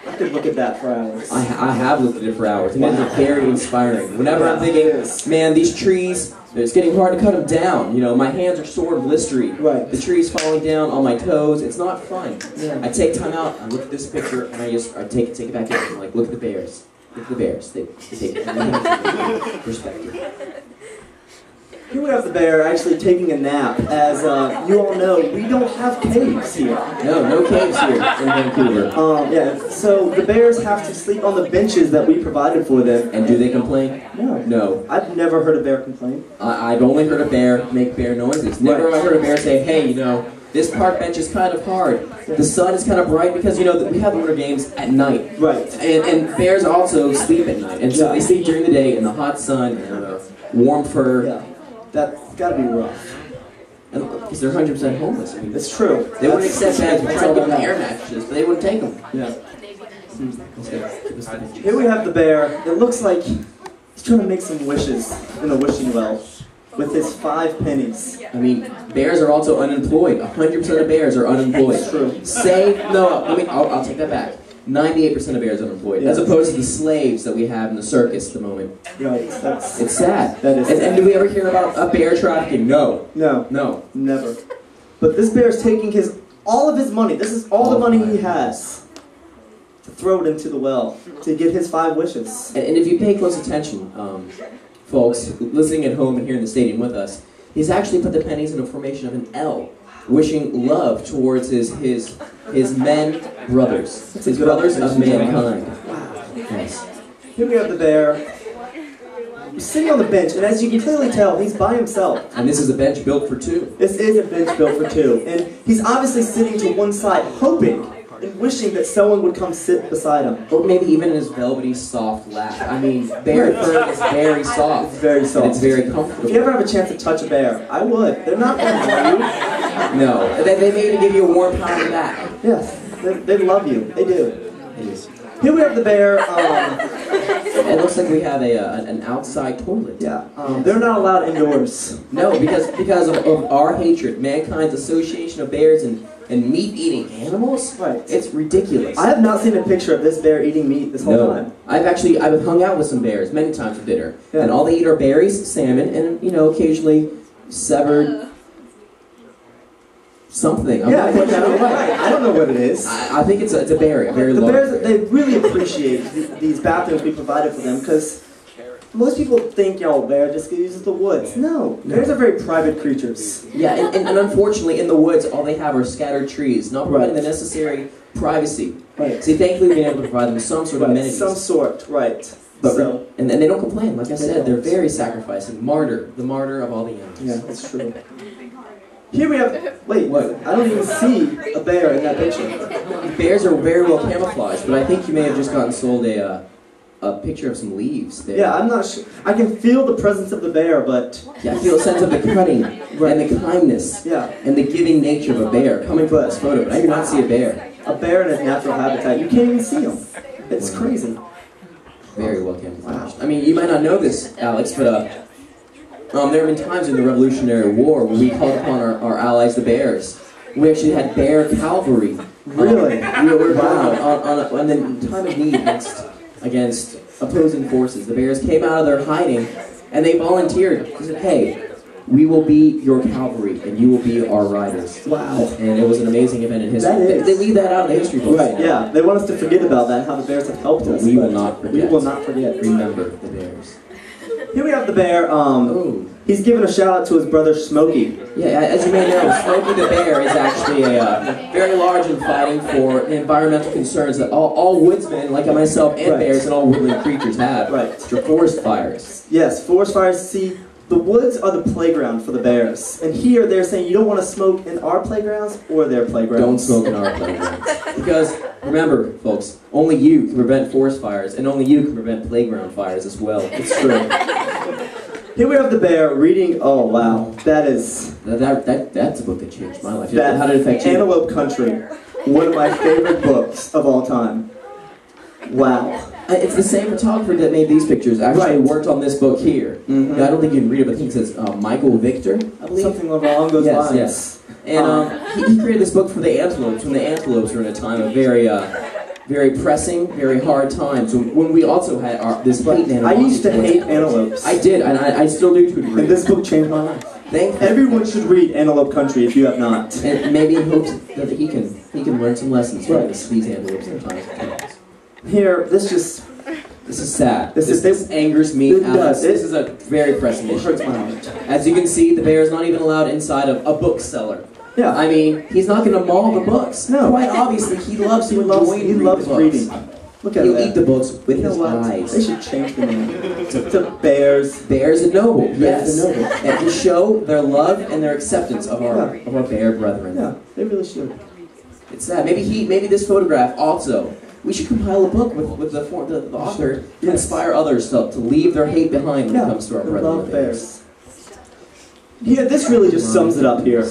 I could look at that for hours. I have looked at it for hours, and it's very inspiring. Whenever I'm thinking, man, these trees, it's getting hard to cut them down. You know, my hands are sore and blistery. Right. The tree's falling down on my toes. It's not fun. Yeah. I take time out, I look at this picture, and I take it back in. I'm like, look at the bears. Look at the bears. They take it from perspective. Here we have the bear actually taking a nap. As you all know, we don't have caves here. No caves here in Vancouver. Yeah, so the bears have to sleep on the benches that we provided for them. And do they complain? No. No. I've never heard a bear complain. I've only heard a bear make bear noises. Never have I heard a bear say, hey, you know, this park bench is kind of hard. The sun is kind of bright because, you know, we have winter games at night. Right. And bears also sleep at night. And so they sleep during the day in the hot sun and warm fur. Yeah. That's gotta be rough. And because they're 100% homeless. I mean, It's true. they wouldn't accept beds. We tried to give them air mattresses, but they wouldn't take them. Yeah. Okay. Here we have the bear. It looks like he's trying to make some wishes in a wishing well with his 5 pennies. I mean, bears are also unemployed. 100% of bears are unemployed. It's true. I'll take that back. 98% of bears are unemployed, as opposed to the slaves that we have in the circus at the moment. Right. It's sad. That is sad. And do we ever hear about a bear trafficking? No. No. No. Never. But this bear is taking all of his money. This is all the money he has to throw it into the well to get his 5 wishes. And if you pay close attention, folks listening at home and here in the stadium with us, he's actually put the pennies in a formation of an L, wishing love towards his men brothers, his brothers of mankind. Wow. Yes. Here we have the bear. He's sitting on the bench, and as you can clearly tell, he's by himself. And this is a bench built for 2. This is a bench built for 2, and he's obviously sitting to one side, hoping and wishing that someone would come sit beside him. Or maybe even in his velvety, soft lap. I mean, bear fur is very soft. It's very soft. And it's very If comfortable. you ever have a chance to touch a bear, I would. They're not going to harm you. No, they may even give you a warm pat on the back. Yes, they love you. They do. It is. Here we have the bear. It looks like we have an outside toilet. Yeah, they're not allowed indoors. No, because of our hatred, mankind's association of bears and meat-eating animals. Right. It's ridiculous. I have not seen a picture of this bear eating meat this whole time. I've hung out with some bears many times for dinner, Yeah. and all they eat are berries, salmon, and occasionally severed something. I'm not quite sure what. I don't know what it is. I think it's a berry, a very The large bears, berry. they really appreciate these bathrooms we provided for them because most people think, bear just uses the woods. No, bears are very private creatures. Yeah, and unfortunately, in the woods, all they have are scattered trees, not providing the necessary privacy. Right. See, thankfully, we've been able to provide them some sort of amenities. Some sort, right. But and they don't complain. Like I said, they're very sacrificing. The martyr of all the animals. Yeah, that's true. Here we have, wait, what? I don't even see a bear in that picture. Bears are very well camouflaged, but I think you may have just gotten sold a picture of some leaves there. Yeah, I'm not sure. I can feel the presence of the bear, but... Yeah, I feel a sense of the cunning and the kindness and the giving nature of a bear coming from this photo, but I do not see a bear. A bear in its natural habitat, you can't even see him. It's crazy. Very well camouflaged. I mean, you might not know this, Alex, but there have been times in the Revolutionary War where we called upon our allies, the bears. We actually had bear cavalry. Really? We were on the time of need against opposing forces. The bears came out of their hiding and they volunteered. They said, hey, we will be your cavalry and you will be our riders. Wow. And it was an amazing event in history. They leave that out of the history books. Right, yeah. They want us to forget about that, how the bears have helped us. We will not forget. We will not forget. Remember the bears. Here we have the bear. He's giving a shout out to his brother Smokey. Yeah, as you may know, Smokey the bear is actually very large in fighting for environmental concerns that all woodsmen, like myself, and bears and all woodland creatures have. Right. Which are forest fires. Yes, forest fires. See, the woods are the playground for the bears. And here they're saying you don't want to smoke in our playgrounds or their playgrounds. Don't smoke in our playgrounds. Because, remember, folks, only you can prevent forest fires, and only you can prevent playground fires as well. It's true. Here we have the bear reading, oh wow, that is... That's a book that changed my life. How did it affect you? Antelope Country, one of my favorite books of all time. Wow. It's the same photographer that made these pictures. Actually worked on this book here. Mm-hmm. I don't think you can read it, but I think it says Michael Victor, I believe. Something along those lines. Yes. And he created this book for the antelopes when the antelopes were in a time of very very pressing, very hard times when we also had this hate I used to hate antelopes. I did, and I still do to a degree. And this book changed my life. Thankfully. Everyone should read Antelope Country if you have not. And maybe in hopes that he can learn some lessons from these antelopes sometimes. Here, this is sad. This angers me. It does. This is a very pressing issue. Hurts my heart. As you can see, the bear is not even allowed inside of a bookseller. Yeah. I mean, he's not going to maul the books. No. Quite obviously, he loves He loves reading. Look at He'll that. eat the books with his They eyes. should change the name to Bears. Bears and Noble, yes. Bears and Noble. And to show their love and their acceptance of our bear brethren. Yeah, they really should. It's sad. Maybe this photograph also. We should compile a book with the author to inspire others to leave their hate behind when it comes to our brethren. Love bears. Yeah, this really just sums it up here.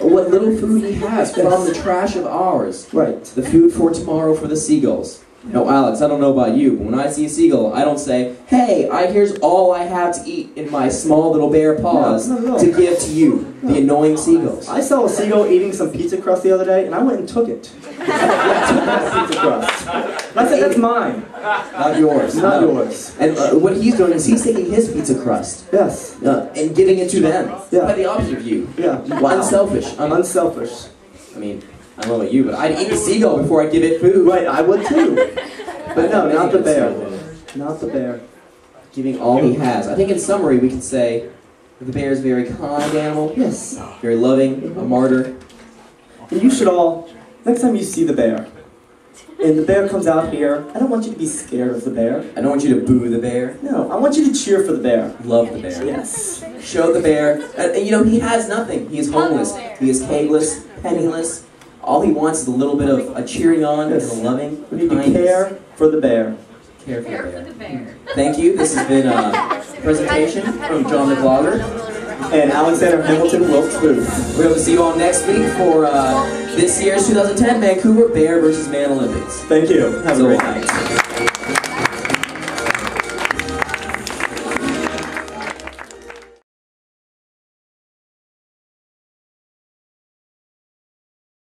What little food he has from the trash of ours. Right. The food for tomorrow for the seagulls. Now, Alex, I don't know about you, but when I see a seagull, I don't say, hey, here's all I have to eat in my small little bare paws No. to give to you, the annoying seagulls. I saw a seagull eating some pizza crust the other day, and I went and took it. I took that pizza crust. And I said, that's mine. Not yours. Not no. yours. And what he's doing is he's taking his pizza crust Yes. and giving it to them. Yeah. By the opposite of you. Yeah. Unselfish. Unselfish. I mean, I don't know about you, but I'd eat a seagull before I give it food. Right, I would too. But no, not the bear. Not the bear. Giving all he has. I think in summary we could say that the bear is a very kind animal. Yes. Very loving, a martyr. And you should all, next time you see the bear, and the bear comes out here, I don't want you to be scared of the bear. I don't want you to boo the bear. No, I want you to cheer for the bear. Love the bear. Yes. Show the bear. And you know, he has nothing. He is homeless. He is cageless, penniless. All he wants is a little bit of a cheering on and a loving We need to kindness. care for the bear. Care for the bear. Thank you. This has been a presentation from John McLaughlin. And Alexander Hamilton Wilkes Booth. We hope to see you all next week for this year's 2010 Vancouver Bear vs. Man Olympics. Thank you. Have a great night.